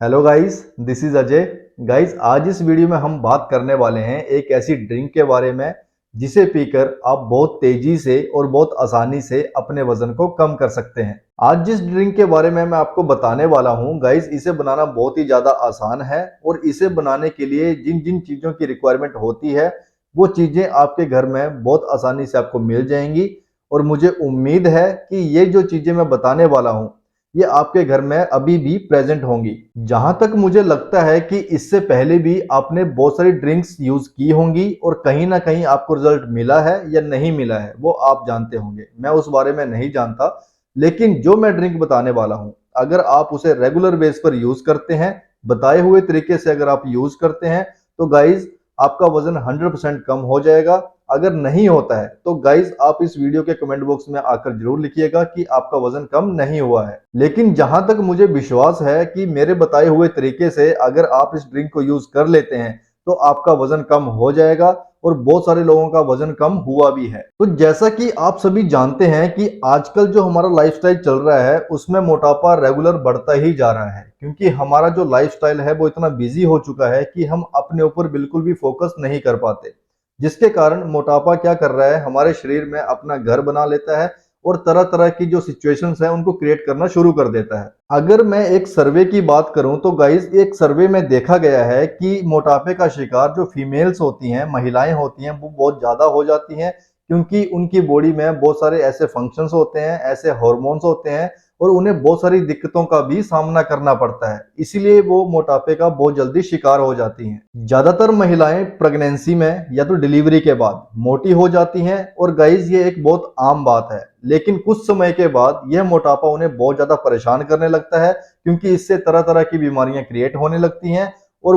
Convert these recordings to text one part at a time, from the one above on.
Hello guys, this is Ajay. Guys, आज इस video में हम बात करने वाले हैं एक ऐसी ड्रिंक के बारे में जिसे पीकर आप बहुत तेजी से और बहुत आसानी से अपने वजन को कम कर सकते हैं। आज जिस ड्रिंक के बारे में मैं आपको बताने वाला हूं गाइस, इसे बनाना बहुत ही ज्यादा आसान है और इसे बनाने के लिए जिन जिन चीजों की रिक्वायरमेंट होती है वो चीजें आपके घर में बहुत आसानी से आपको मिल जाएंगी। और मुझे उम्मीद है कि ये जो चीजें मैं बताने वाला हूं ये आपके घर में अभी भी प्रेजेंट होंगी। जहां तक मुझे लगता है कि इससे पहले भी आपने बहुत सारी ड्रिंक्स यूज की होंगी और कहीं ना कहीं आपको रिजल्ट मिला है या नहीं मिला है वो आप जानते होंगे, मैं उस बारे में नहीं जानता। लेकिन जो मैं ड्रिंक बताने वाला हूं, अगर आप उसे रेगुलर बेस पर यूज करते हैं, बताए हुए तरीके से अगर आप यूज करते हैं, तो गाइज आपका वजन 100% कम हो जाएगा। अगर नहीं होता है तो गाइज आप इस वीडियो के कमेंट बॉक्स में आकर जरूर लिखिएगा कि आपका वजन कम नहीं हुआ है। लेकिन जहां तक मुझे विश्वास है कि मेरे बताए हुए तरीके से अगर आप इस ड्रिंक को यूज कर लेते हैं तो आपका वजन कम हो जाएगा और बहुत सारे लोगों का वजन कम हुआ भी है। तो जैसा कि आप सभी जानते हैं कि आजकल जो हमारा लाइफस्टाइल चल रहा है उसमें मोटापा रेगुलर बढ़ता ही जा रहा है, क्योंकि हमारा जो लाइफस्टाइल है वो इतना बिजी हो चुका है कि हम अपने ऊपर बिल्कुल भी फोकस नहीं कर पाते, जिसके कारण मोटापा क्या कर रहा है, हमारे शरीर में अपना घर बना लेता है और तरह तरह की जो सिचुएशंस है उनको क्रिएट करना शुरू कर देता है। अगर मैं एक सर्वे की बात करूं तो गाइस, एक सर्वे में देखा गया है कि मोटापे का शिकार जो फीमेल्स होती हैं, महिलाएं होती हैं, वो बहुत ज्यादा हो जाती हैं, क्योंकि उनकी बॉडी में बहुत सारे ऐसे फंक्शंस होते हैं, ऐसे हार्मोन्स होते हैं और उन्हें बहुत सारी दिक्कतों का भी सामना करना पड़ता है, इसीलिए वो मोटापे का बहुत जल्दी शिकार हो जाती हैं। ज्यादातर महिलाएं प्रेगनेंसी में या तो डिलीवरी के बाद मोटी हो जाती हैं और गाइस ये एक बहुत आम बात है। लेकिन कुछ समय के बाद यह मोटापा उन्हें बहुत ज्यादा परेशान करने लगता है, क्योंकि इससे तरह तरह की बीमारियां क्रिएट होने लगती हैं और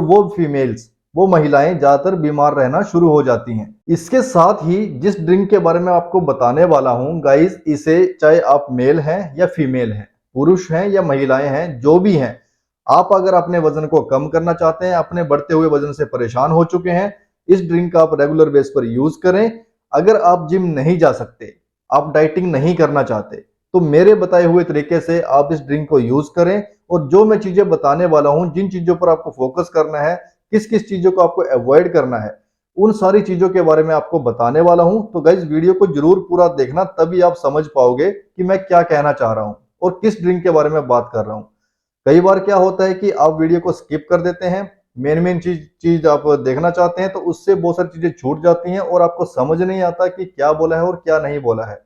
वो महिलाएं ज्यादातर बीमार रहना शुरू हो जाती हैं। इसके साथ ही जिस ड्रिंक के बारे में आपको बताने वाला हूं गाइस, इसे चाहे आप मेल हैं या फीमेल हैं, पुरुष हैं या महिलाएं हैं, जो भी हैं, आप अगर अपने वजन को कम करना चाहते हैं, अपने बढ़ते हुए वजन से परेशान हो चुके हैं, इस ड्रिंक का आप रेगुलर बेस पर यूज करें। अगर आप जिम नहीं जा सकते, आप डाइटिंग नहीं करना चाहते, तो मेरे बताए हुए तरीके से आप इस ड्रिंक को यूज करें। और जो मैं चीजें बताने वाला हूं, जिन चीजों पर आपको फोकस करना है, किस किस चीजों को आपको अवॉइड करना है, उन सारी चीजों के बारे में आपको बताने वाला हूं। तो गाइस, वीडियो को जरूर पूरा देखना, तभी आप समझ पाओगे कि मैं क्या कहना चाह रहा हूं और किस ड्रिंक के बारे में बात कर रहा हूं। कई बार क्या होता है कि आप वीडियो को स्किप कर देते हैं, मेन मेन चीज चीज आप देखना चाहते हैं, तो उससे बहुत सारी चीजें छूट जाती हैं और आपको समझ नहीं आता कि क्या बोला है और क्या नहीं बोला है।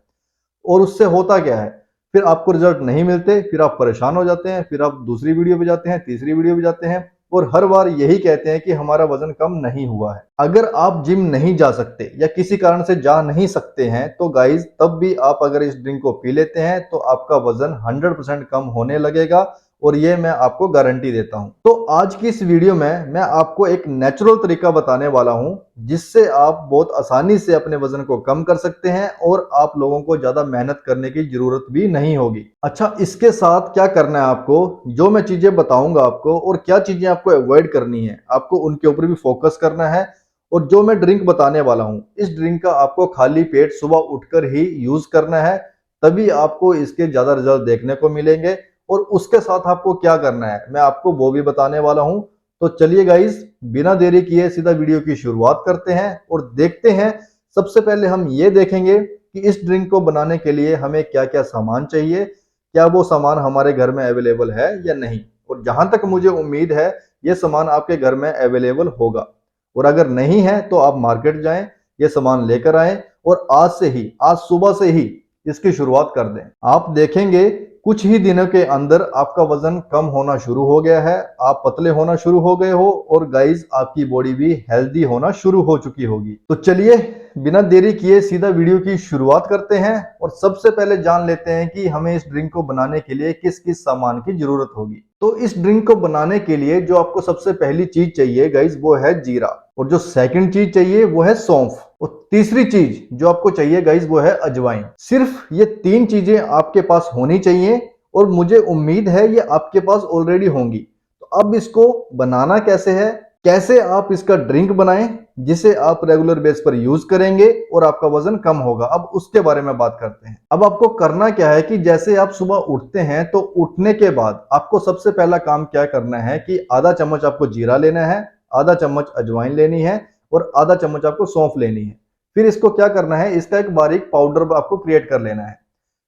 और उससे होता क्या है, फिर आपको रिजल्ट नहीं मिलते, फिर आप परेशान हो जाते हैं, फिर आप दूसरी वीडियो पे जाते हैं, तीसरी वीडियो पे जाते हैं और हर बार यही कहते हैं कि हमारा वजन कम नहीं हुआ है। अगर आप जिम नहीं जा सकते या किसी कारण से जा नहीं सकते हैं, तो गाइज तब भी आप अगर इस ड्रिंक को पी लेते हैं तो आपका वजन 100% कम होने लगेगा और ये मैं आपको गारंटी देता हूं। तो आज की इस वीडियो में मैं आपको एक नेचुरल तरीका बताने वाला हूं जिससे आप बहुत आसानी से अपने वजन को कम कर सकते हैं और आप लोगों को ज्यादा मेहनत करने की जरूरत भी नहीं होगी। अच्छा, इसके साथ क्या करना है आपको, जो मैं चीजें बताऊंगा आपको और क्या चीजें आपको अवॉइड करनी है, आपको उनके ऊपर भी फोकस करना है। और जो मैं ड्रिंक बताने वाला हूं, इस ड्रिंक का आपको खाली पेट सुबह उठकर ही यूज करना है, तभी आपको इसके ज्यादा रिजल्ट देखने को मिलेंगे। और उसके साथ आपको क्या करना है मैं आपको वो भी बताने वाला हूं। तो चलिए गाइस, बिना देरी किए सीधा वीडियो की शुरुआत करते हैं और देखते हैं। सबसे पहले हम ये देखेंगे कि इस ड्रिंक को बनाने के लिए हमें क्या क्या सामान चाहिए, क्या वो सामान हमारे घर में अवेलेबल है या नहीं। और जहां तक मुझे उम्मीद है ये सामान आपके घर में अवेलेबल होगा, और अगर नहीं है तो आप मार्केट जाएं, ये सामान लेकर आएं और आज से ही, आज सुबह से ही इसकी शुरुआत कर दें। आप देखेंगे कुछ ही दिनों के अंदर आपका वजन कम होना शुरू हो गया है, आप पतले होना शुरू हो गए हो और गाइस आपकी बॉडी भी हेल्दी होना शुरू हो चुकी होगी। तो चलिए बिना देरी किए सीधा वीडियो की शुरुआत करते हैं और सबसे पहले जान लेते हैं कि हमें इस ड्रिंक को बनाने के लिए किस किस सामान की जरूरत होगी। तो इस ड्रिंक को बनाने के लिए जो आपको सबसे पहली चीज चाहिए गाइस, वो है जीरा। और जो सेकंड चीज चाहिए वो है सौंफ। और तीसरी चीज जो आपको चाहिए गाइस वो है अजवाइन। सिर्फ ये तीन चीजें आपके पास होनी चाहिए और मुझे उम्मीद है ये आपके पास ऑलरेडी होंगी। तो अब इसको बनाना कैसे है, कैसे आप इसका ड्रिंक बनाएं जिसे आप रेगुलर बेस पर यूज करेंगे और आपका वजन कम होगा, अब उसके बारे में बात करते हैं। अब आपको करना क्या है कि जैसे आप सुबह उठते हैं तो उठने के बाद आपको सबसे पहला काम क्या करना है कि आधा चम्मच आपको जीरा लेना है, आधा चम्मच अजवाइन लेनी है और आधा चम्मच आपको सौंफ लेनी है। फिर इसको क्या करना है, इसका एक बारीक पाउडर आपको क्रिएट कर लेना है।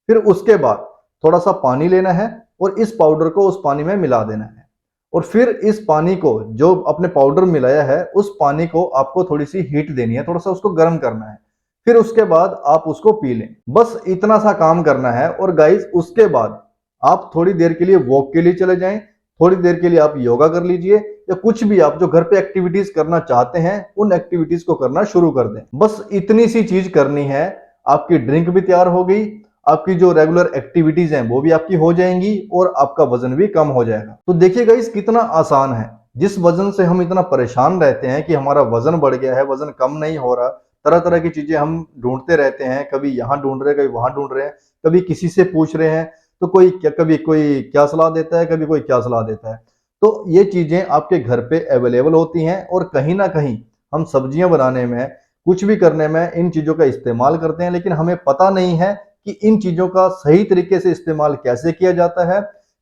फिर उसके बाद थोड़ा सा पानी लेना है और इस पाउडर को उस पानी में मिला देना है और फिर इस पानी को जो अपने पाउडर मिलाया है उस पानी को आपको थोड़ी सी हीट देनी है, थोड़ा सा उसको गर्म करना है। फिर उसके बाद आप उसको पी लें। बस इतना सा काम करना है। और गाइस उसके बाद आप थोड़ी देर के लिए वॉक के लिए चले जाएं, थोड़ी देर के लिए आप योगा कर लीजिए या कुछ भी आप जो घर पे एक्टिविटीज करना चाहते हैं उन एक्टिविटीज को करना शुरू कर दें। बस इतनी सी चीज करनी है, आपकी ड्रिंक भी तैयार हो गई, आपकी जो रेगुलर एक्टिविटीज हैं वो भी आपकी हो जाएंगी और आपका वजन भी कम हो जाएगा। तो देखिएगा इस कितना आसान है। जिस वजन से हम इतना परेशान रहते हैं कि हमारा वजन बढ़ गया है, वजन कम नहीं हो रहा, तरह तरह की चीजें हम ढूंढते रहते हैं, कभी यहाँ ढूंढ रहे हैं, कभी वहां ढूंढ रहे हैं, कभी किसी से पूछ रहे हैं, तो कभी कोई क्या सलाह देता है, कभी कोई क्या सलाह देता है। तो ये चीजें आपके घर पे अवेलेबल होती हैं और कहीं ना कहीं हम सब्जियां बनाने में, कुछ भी करने में इन चीजों का इस्तेमाल करते हैं, लेकिन हमें पता नहीं है कि इन चीजों का सही तरीके से इस्तेमाल कैसे किया जाता है,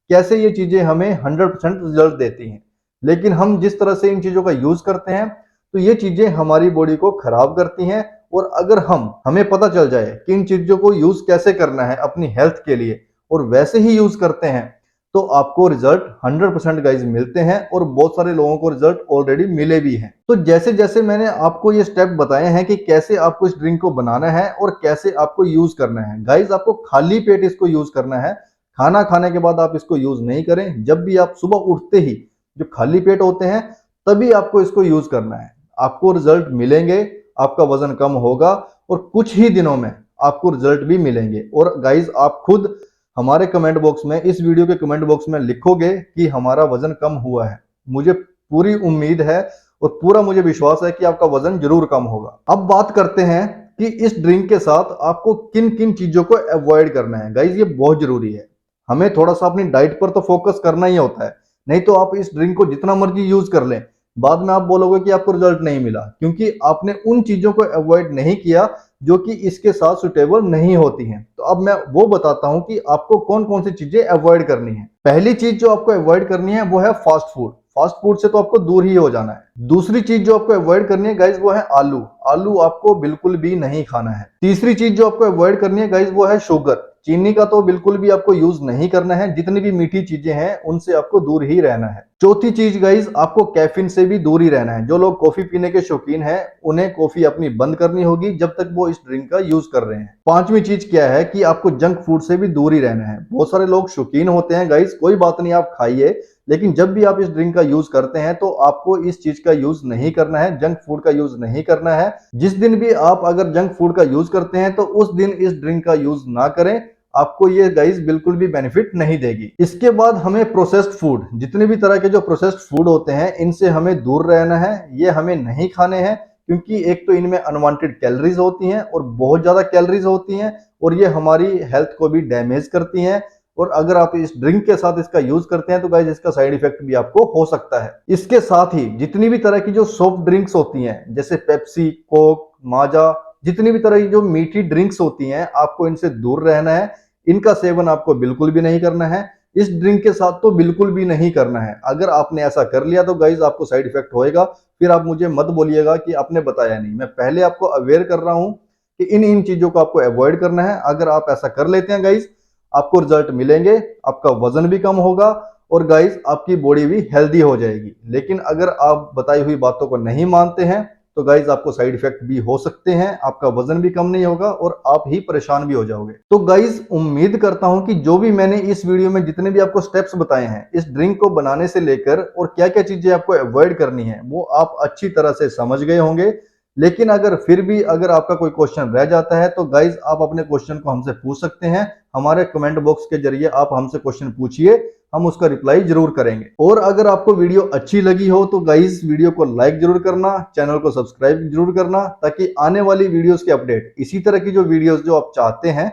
कैसे ये चीजें हमें 100% रिजल्ट देती हैं। लेकिन हम जिस तरह से इन चीजों का यूज करते हैं तो ये चीजें हमारी बॉडी को खराब करती हैं। और अगर हमें पता चल जाए कि इन चीजों को यूज कैसे करना है अपनी हेल्थ के लिए और वैसे ही यूज करते हैं तो आपको रिजल्ट 100% गाइज मिलते हैं और बहुत सारे लोगों को रिजल्ट ऑलरेडी मिले भी हैं। तो जैसे जैसे मैंने आपको ये स्टेप बताए हैं कि कैसे आपको इस ड्रिंक को बनाना है और कैसे आपको यूज करना है, गाइज आपको खाली पेट इसको यूज करना है। खाना खाने के बाद आप इसको यूज नहीं करें। जब भी आप सुबह उठते ही जो खाली पेट होते हैं तभी आपको इसको यूज करना है। आपको रिजल्ट मिलेंगे, आपका वजन कम होगा और कुछ ही दिनों में आपको रिजल्ट भी मिलेंगे। और गाइज आप खुद हमारे कमेंट बॉक्स में, इस वीडियो के कमेंट बॉक्स में लिखोगे कि हमारा वजन कम हुआ है। मुझे पूरी उम्मीद है और पूरा मुझे विश्वास है कि आपका वजन जरूर कम होगा। अब बात करते हैं कि इस ड्रिंक के साथ आपको किन किन चीजों को अवॉइड करना है। गाइज ये बहुत जरूरी है। हमें थोड़ा सा अपनी डाइट पर तो फोकस करना ही होता है, नहीं तो आप इस ड्रिंक को जितना मर्जी यूज कर लें, बाद में आप बोलोगे कि आपको रिजल्ट नहीं मिला, क्योंकि आपने उन चीजों को अवॉइड नहीं किया जो कि इसके साथ सुटेबल नहीं होती हैं। तो अब मैं वो बताता हूं कि आपको कौन कौन सी चीजें अवॉइड करनी है। पहली चीज जो आपको अवॉइड करनी है वो है फास्ट फूड। फास्ट फूड से तो आपको दूर ही हो जाना है। दूसरी चीज जो आपको अवॉइड करनी है गाइज वो है आलू। आलू आपको बिल्कुल भी नहीं खाना है। तीसरी चीज जो आपको अवॉइड करनी है गाइज वो है शुगर। चीनी का तो बिल्कुल भी आपको यूज नहीं करना है। जितनी भी मीठी चीजें हैं उनसे आपको दूर ही रहना है। चौथी चीज गाइज आपको कैफीन से भी दूर ही रहना है। जो लोग कॉफी पीने के शौकीन हैं उन्हें कॉफी अपनी बंद करनी होगी जब तक वो इस ड्रिंक का यूज कर रहे हैं। पांचवी चीज क्या है कि आपको जंक फूड से भी दूर ही रहना है। बहुत सारे लोग शौकीन होते हैं गाइज, कोई बात नहीं आप खाइए, लेकिन जब भी आप इस ड्रिंक का यूज करते हैं तो आपको इस चीज का यूज नहीं करना है, जंक फूड का यूज नहीं करना है। जिस दिन भी आप अगर जंक फूड का यूज करते हैं तो उस दिन इस ड्रिंक का यूज ना करें। आपको ये गाइस बिल्कुल भी बेनिफिट नहीं देगी। इसके बाद हमें प्रोसेस्ड फूड, जितने भी तरह के जो प्रोसेस्ड फूड होते हैं इनसे हमें दूर रहना है। ये हमें नहीं खाने हैं, क्योंकि एक तो इनमें अनवांटेड कैलोरीज होती हैं और बहुत ज्यादा कैलोरीज होती हैं और ये हमारी हेल्थ को भी डैमेज करती हैं। और अगर आप इस ड्रिंक के साथ इसका यूज करते हैं तो गाइस इसका साइड इफेक्ट भी आपको हो सकता है। इसके साथ ही जितनी भी तरह की जो सॉफ्ट ड्रिंक्स होती हैं जैसे पेप्सी, कोक, माजा, जितनी भी तरह की जो मीठी ड्रिंक्स होती हैं आपको इनसे दूर रहना है। इनका सेवन आपको बिल्कुल भी नहीं करना है। इस ड्रिंक के साथ तो बिल्कुल भी नहीं करना है। अगर आपने ऐसा कर लिया तो गाइज आपको साइड इफेक्ट होएगा। फिर आप मुझे मत बोलिएगा कि आपने बताया नहीं। मैं पहले आपको अवेयर कर रहा हूं कि इन चीजों को आपको अवॉइड करना है। अगर आप ऐसा कर लेते हैं गाइज आपको रिजल्ट मिलेंगे, आपका वजन भी कम होगा और गाइज आपकी बॉडी भी हेल्दी हो जाएगी। लेकिन अगर आप बताई हुई बातों को नहीं मानते हैं तो गाइज आपको साइड इफेक्ट भी हो सकते हैं, आपका वजन भी कम नहीं होगा और आप ही परेशान भी हो जाओगे। तो गाइज उम्मीद करता हूं कि जो भी मैंने इस वीडियो में जितने भी आपको स्टेप्स बताए हैं इस ड्रिंक को बनाने से लेकर और क्या क्या चीजें आपको अवॉइड करनी है वो आप अच्छी तरह से समझ गए होंगे। लेकिन अगर फिर भी अगर आपका कोई क्वेश्चन रह जाता है तो गाइज आप अपने क्वेश्चन को हमसे पूछ सकते हैं। हमारे कमेंट बॉक्स के जरिए आप हमसे क्वेश्चन पूछिए, हम उसका रिप्लाई जरूर करेंगे। और अगर आपको वीडियो अच्छी लगी हो तो गाइज वीडियो को लाइक जरूर करना, चैनल को सब्सक्राइब जरूर करना, ताकि आने वाली वीडियोस के अपडेट, इसी तरह की जो वीडियोस जो आप चाहते हैं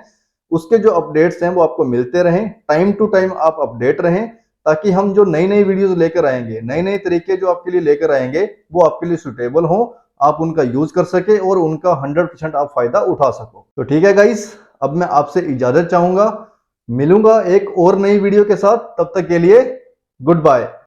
उसके जो अपडेट्स हैं वो आपको मिलते रहें। टाइम टू टाइम आप अपडेट रहें ताकि हम जो नई नई वीडियोस लेकर आएंगे, नए नए तरीके जो आपके लिए लेकर आएंगे, वो आपके लिए सुटेबल हो, आप उनका यूज कर सके और उनका 100% आप फायदा उठा सको। तो ठीक है गाइस, अब मैं आपसे इजाजत चाहूंगा, मिलूंगा एक और नई वीडियो के साथ। तब तक के लिए गुड बाय।